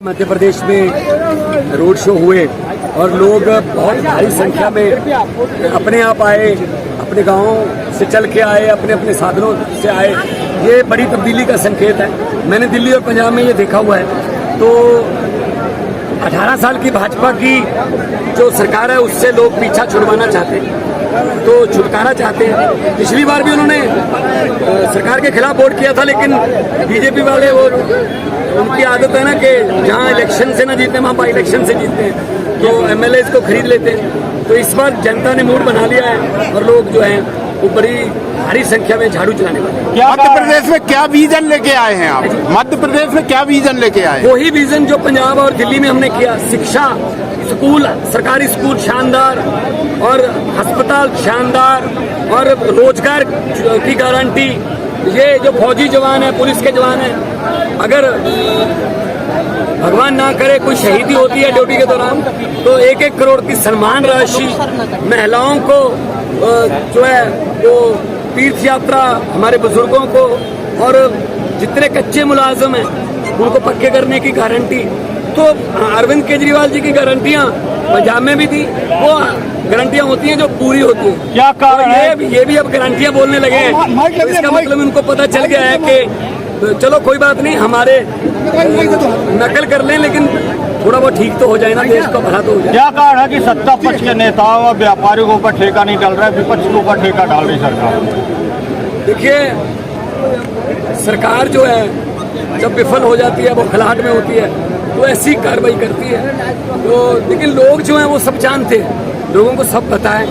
मध्य प्रदेश में road show हुए और लोग बहुत भारी संख्या में अपने आप आए, अपने गांवों से चल के आए, अपने अपने साधनों से आए। ये बड़ी तब्दीली का संकेत है। मैंने दिल्ली और पंजाब में ये देखा हुआ है। तो 18 साल की भाजपा की जो सरकार है उससे लोग पीछा छुड़वाना चाहते हैं, तो छुटकारा चाहते हैं। पिछली बार भी उन्होंने सरकार के खिलाफ वोट किया था, लेकिन बीजेपी वाले वो उनकी आदत है ना कि जहाँ इलेक्शन से ना जीते वहाँ बाई इलेक्शन से जीतते हैं, तो एमएलए को खरीद लेते हैं। तो इस बार जनता ने मूड बना लिया है और लोग जो हैं वो बड़ी भारी संख्या में झाड़ू चलाने वाले हैं। मध्य प्रदेश में क्या विजन लेके आए हैं आप? मध्य प्रदेश में क्या विजन लेके आए? वही विजन जो पंजाब और दिल्ली में हमने किया। शिक्षा, स्कूल, सरकारी स्कूल शानदार और अस्पताल शानदार और रोजगार की गारंटी। ये जो फौजी जवान है, पुलिस के जवान है, अगर भगवान ना करे कोई शहीदी होती है ड्यूटी के दौरान, तो 1-1 करोड़ की सम्मान राशि महिलाओं को जो है वो तीर्थ यात्रा, हमारे बुजुर्गों को और जितने कच्चे मुलाजम हैं उनको पक्के करने की गारंटी। तो अरविंद केजरीवाल जी की गारंटियां पंजाब में भी थी, वो गारंटियां होती हैं जो पूरी होती हैं। क्या तो ये भी अब गारंटियां बोलने लगे हैं। तो इसका मतलब उनको पता चल गया है कि चलो कोई बात नहीं, हमारे नकल कर लें लेकिन थोड़ा बहुत ठीक तो हो जाए ना, देश को भला तो हो जाए। क्या कारण है कि सत्ता पक्ष के नेताओं और व्यापारियों के ऊपर ठेका नहीं डाल रहा है, विपक्ष के ऊपर ठेका डाल रही सरकार? देखिए, सरकार जो है जब विफल हो जाती है, वो खिलाहट में होती है, तो ऐसी कार्रवाई करती है। तो लेकिन लोग जो हैं वो सब जानते हैं, लोगों को सब पता है।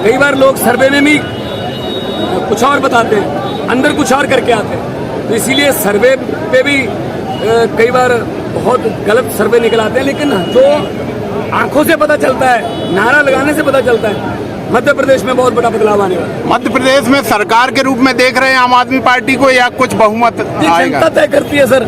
कई बार लोग सर्वे में भी कुछ और बताते हैं, अंदर कुछ और करके आते हैं। तो इसीलिए सर्वे पे भी कई बार बहुत गलत सर्वे निकल आते हैं। लेकिन जो आंखों से पता चलता है, नारा लगाने से पता चलता है, मध्य प्रदेश में बहुत बड़ा बदलाव आने वाला है। मध्य प्रदेश में सरकार के रूप में देख रहे हैं आम आदमी पार्टी को, या कुछ बहुमत आएगा? जनता तय करती है सर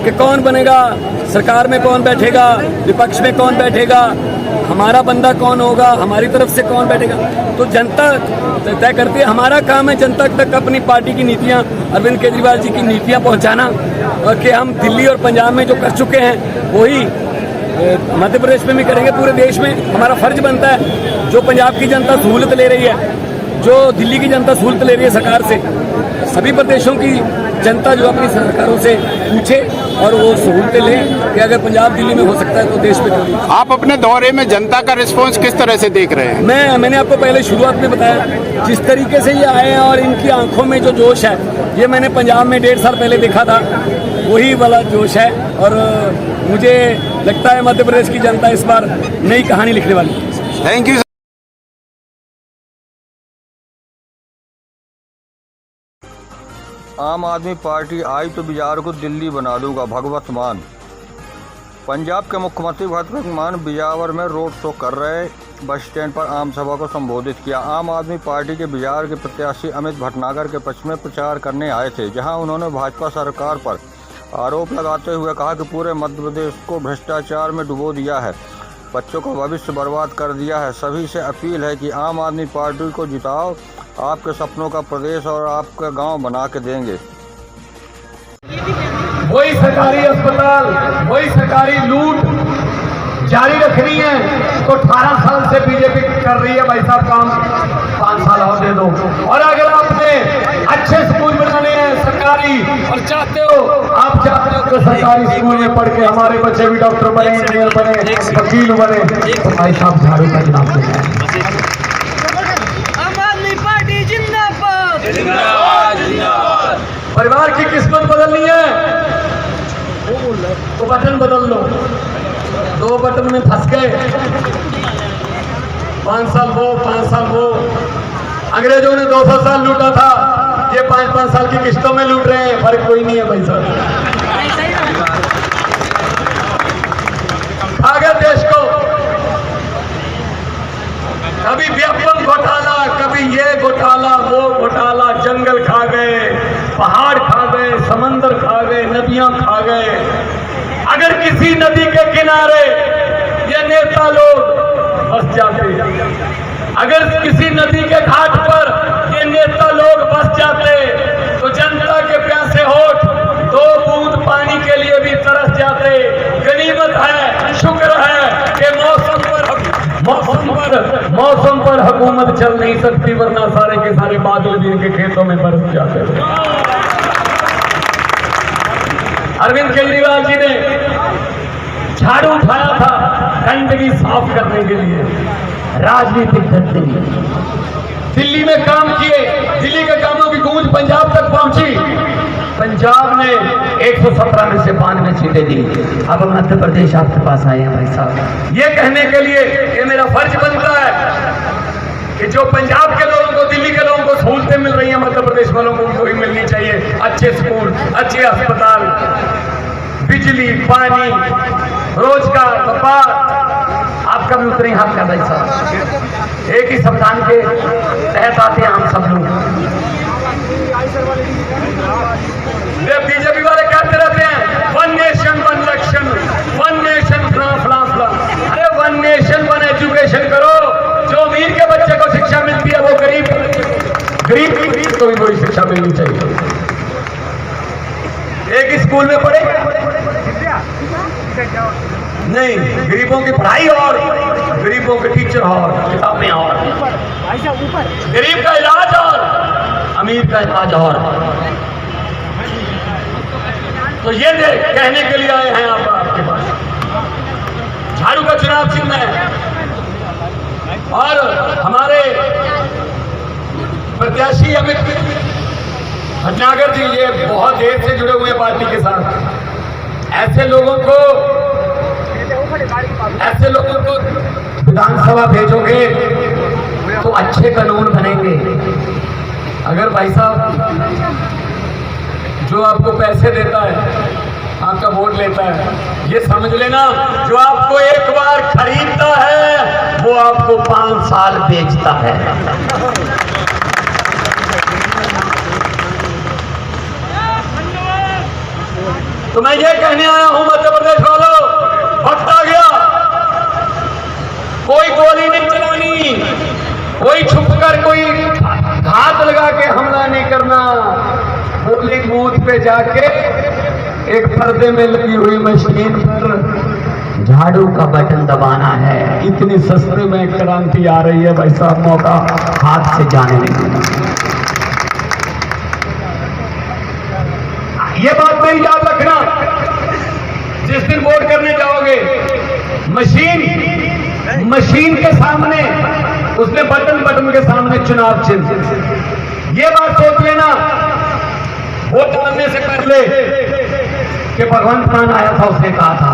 कि कौन बनेगा, सरकार में कौन बैठेगा, विपक्ष में कौन बैठेगा, हमारा बंदा कौन होगा, हमारी तरफ से कौन बैठेगा। तो जनता तय करती है। हमारा काम है जनता तक अपनी पार्टी की नीतियां, अरविंद केजरीवाल जी की नीतियां पहुंचाना, और कि हम दिल्ली और पंजाब में जो कर चुके हैं वही मध्य प्रदेश में भी करेंगे। पूरे देश में हमारा फर्ज बनता है। जो पंजाब की जनता सहूलत ले रही है, जो दिल्ली की जनता सहूलत ले रही है सरकार से, सभी प्रदेशों की जनता जो अपनी सरकारों से पूछे और वो सहूलतें लें कि अगर पंजाब दिल्ली में हो सकता है तो देश में क्यों नहीं। आप अपने दौरे में जनता का रिस्पांस किस तरह से देख रहे हैं? मैंने आपको पहले शुरुआत में बताया, जिस तरीके से ये आए हैं और इनकी आंखों में जो जोश है, ये मैंने पंजाब में 1.5 साल पहले देखा था, वही वाला जोश है। और मुझे लगता है मध्य प्रदेश की जनता इस बार नई कहानी लिखने वाली है। Thank you. आम आदमी पार्टी आई तो बिहार को दिल्ली बना दूंगा, भगवत मान। पंजाब के मुख्यमंत्री भगवत मान बिजावर में रोड शो कर रहे बस स्टैंड पर आम सभा को संबोधित किया। आम आदमी पार्टी के बिहार के प्रत्याशी अमित भटनागर के पक्ष में प्रचार करने आए थे, जहां उन्होंने भाजपा सरकार पर आरोप लगाते हुए कहा कि पूरे मध्य प्रदेश को भ्रष्टाचार में डुबो दिया है, बच्चों का भविष्य बर्बाद कर दिया है। सभी से अपील है कि आम आदमी पार्टी को जिताओ, आपके सपनों का प्रदेश और आपका गांव बना के देंगे। वही सरकारी अस्पताल, वही सरकारी लूट जारी रखनी है तो 18 साल से बीजेपी कर रही है। भाई साहब, काम 5 साल और दे दो। और अगर आपने अच्छे स्कूल बनाने हैं सरकारी और चाहते हो कि सरकारी स्कूल में पढ़ के हमारे बच्चे भी डॉक्टर बने, इंजीनियर बने, वकील बने, तो भाई साहब झाड़ू का जनाब दें। परिवार की किस्मत बदलनी है तो बटन बदल लो। 2 बटन में फंस गए, 5 साल वो, 5 साल वो। अंग्रेजों ने 200 साल लूटा था, ये 5-5 साल की किस्तों में लूट रहे हैं। फर्क कोई नहीं है भाई साहब। अगर देश को कभी व्यापक घोटाला, कभी ये घोटाला, वो घोटाला, जंगल खा गए, पहाड़ खा गए, समंदर खा गए, नदियां खा गए। अगर किसी नदी के किनारे ये नेता लोग बस जाते, अगर किसी नदी के घाट पर ये नेता लोग बस जाते, तो जनता के प्यासे होठ 2 बूंद पानी के लिए भी तरस जाते। गनीमत है, शुक्र है कि मौसम पर हुकूमत चल नहीं सकती, वरना सारे के सारे बादल भी इनके खेतों में बरस जाते थे। अरविंद केजरीवाल जी ने झाड़ू उठाया था गंदगी साफ करने के लिए, राजनीतिक गंदगी। दिल्ली में काम किए, दिल्ली के कामों की गूंज पंजाब तक पहुंची। पंजाब ने 117 में से 92 सीटें दी। अब मध्य प्रदेश आपके पास आए हैं भाई साहब, ये कहने के लिए कि मेरा फर्ज बनता है कि जो पंजाब के लोगों को, दिल्ली के लोगों को सहूलतें मिल रही हैं, मध्य प्रदेश वालों को उनको भी मिलनी चाहिए। अच्छे स्कूल, अच्छे अस्पताल, बिजली, पानी, रोजगार, व्यापार, आपका भी उतने हक है भाई साहब। एक ही संविधान के तहत आते हैं हम सब लोग। बीजेपी वाले कहते रहते हैं one nation one election, one nation फलां फलां। अरे वन नेशन वन एजुकेशन करो। जो अमीर के बच्चे को शिक्षा मिलती है वो गरीब को भी वही शिक्षा मिलनी चाहिए। एक स्कूल में पढ़े नहीं, गरीबों की पढ़ाई और गरीबों के टीचर और किताबें और, गरीब का इलाज और अमीर का इलाज और। तो ये कहने के लिए आए हैं आप, आपके पास झाड़ू का चुनाव चिन्ह है और हमारे प्रत्याशी अमित भटनागर जी ये बहुत देर से जुड़े हुए पार्टी के साथ। ऐसे लोगों को विधानसभा भेजोगे तो अच्छे कानून बनेंगे। अगर भाई साहब जो आपको पैसे देता है, आपका वोट लेता है, ये समझ लेना जो आपको एक बार खरीदता है वो आपको 5 साल बेचता है। तो मैं ये कहने आया हूं मध्य प्रदेश वालों, वक्त आ गया। कोई गोली नहीं चलानी, कोई छुपकर कोई घात लगा के हमला नहीं करना। पोलिंग बूथ पे जाके एक पर्दे में लगी हुई मशीन पर झाड़ू का बटन दबाना है। इतनी सस्ते में क्रांति आ रही है भाई साहब, मौका हाथ से जाने नहीं देना। ये बात मेरी याद रखना, जिस दिन वोट करने जाओगे मशीन के सामने, उसने बटन के सामने चुनाव चिन्ह। ये बात सोच लेना वोट डालने से पहले कि भगवंत मान आया था, उसने कहा था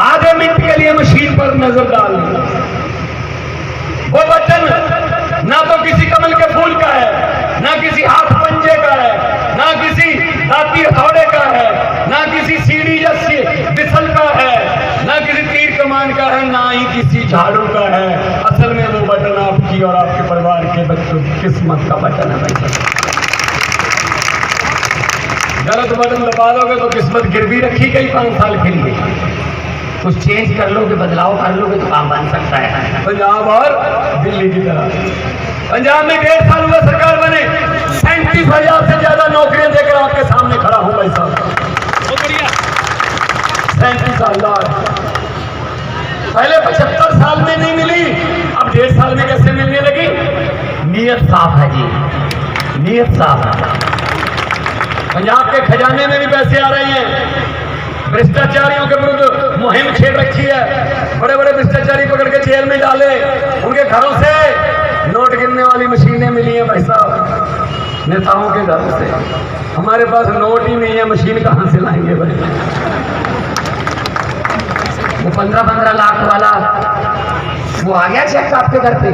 आधे मिनट के लिए मशीन पर नजर डाल। वो बटन ना तो किसी कमल के फूल का है, ना किसी हाथ पंजे का है, ना किसी दाती हथौड़े का है, ना किसी सीढ़ी या बिसल का है, ना किसी तीर कमान का है, ना ही किसी झाड़ू का है। असल में वो बटन आपकी और आपके परिवार के बच्चों की किस्मत का बटन है भाई। गलत बटन दबा दोगे तो किस्मत गिरवी रखी गई 5 साल के लिए। कुछ चेंज कर लोगे, बदलाव कर लोगे तो काम बन सकता है। पंजाब और दिल्ली की तरह पंजाब में 1.5 साल हुआ सरकार बने, 37,000 से ज्यादा नौकरियां देकर आपके सामने खड़ा हूं भाई साहब। 37,000 पहले 75 साल में नहीं मिली, अब 1.5 साल में कैसे मिलने लगी? नीयत साफ है जी, नीयत साफ है। पंजाब के खजाने में भी पैसे आ रहे हैं। भ्रष्टाचारियों के विरुद्ध मुहिम छेड़ रखी है। बड़े बड़े भ्रष्टाचारी पकड़ के जेल में डाले, उनके घरों से नोट गिनने वाली मशीनें मिली हैं भाई साहब, नेताओं के घरों से। हमारे पास नोट ही नहीं है, मशीन कहां से लाएंगे भाई? वो 15-15 लाख वाला वो आ गया चेक आपके घर पे?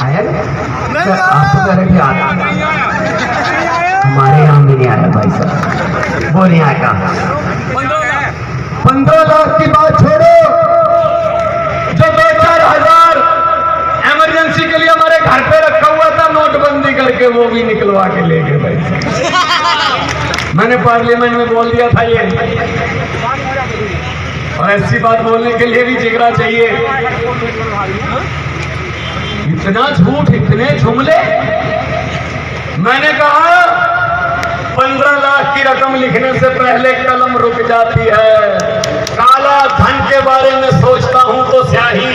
आया ना? आपको घर पे आया, हमारे यहाँ भी नहीं आया भाई साहब। वो नहीं आएगा। 15 लाख की बात छोड़ो, जो 2-4 हजार इमरजेंसी के लिए हमारे घर पे रखा हुआ था नोटबंदी करके, वो भी निकलवा के ले गए भाई साहब। मैंने पार्लियामेंट में बोल दिया था ये, और ऐसी बात बोलने के लिए भी जिगरा चाहिए। इतना झूठ, इतने जुमले। मैंने कहा 15 लाख की रकम लिखने से पहले कलम रुक जाती है। काला धन के बारे में सोचता हूँ तो स्याही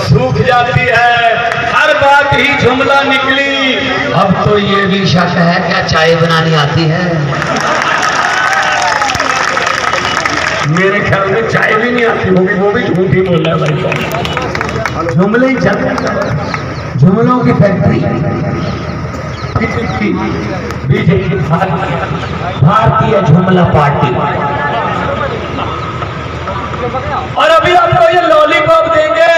सूख जाती है। हर बात ही जुमला निकली। अब तो ये भी शक है क्या चाय बनानी आती है? मेरे ख्याल में चाय भी नहीं आती होगी, वो भी झूठ ही बोल रहा है भाई साहब। जुमले ही चल रहे हैं। जुमलों की फैक्ट्री बीजेपी भारतीय जुमला पार्टी। और अभी आपको ये लॉलीपॉप देंगे,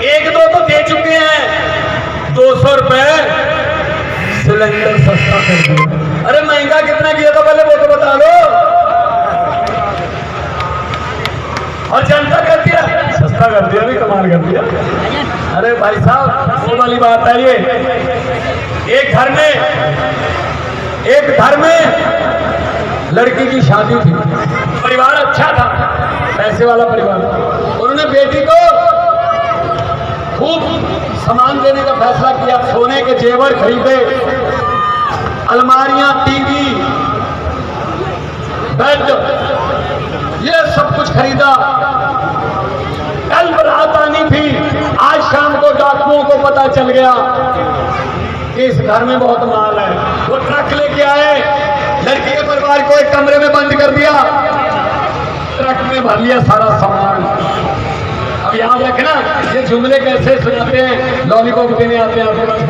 एक दो तो दे चुके हैं। 200 रुपए सिलेंडर सस्ता कर दिया। अरे महंगा कितना किया था पहले वो तो बता दो। और जनता कर दिया, सस्ता कर दिया, भी कमाल कर दिया। अरे भाई साहब वो वाली बात है। ये एक घर में लड़की की शादी थी, परिवार अच्छा था, पैसे वाला परिवार। उन्होंने बेटी को खूब सामान देने का फैसला किया। सोने के जेवर खरीदे, अलमारियां, टीवी, बेड, ये सब कुछ खरीदा। कल बारात आनी थी, आज शाम को डाकुओं को पता चल गया कि इस घर में बहुत माल है। वो ट्रक लेके आए, लड़की के परिवार को एक कमरे में बंद कर दिया, ट्रक में भर लिया सारा सामान। अब याद रखना ये जुमले कैसे सुनाते हैं, लॉलीपॉप देने आते हैं आपके पास।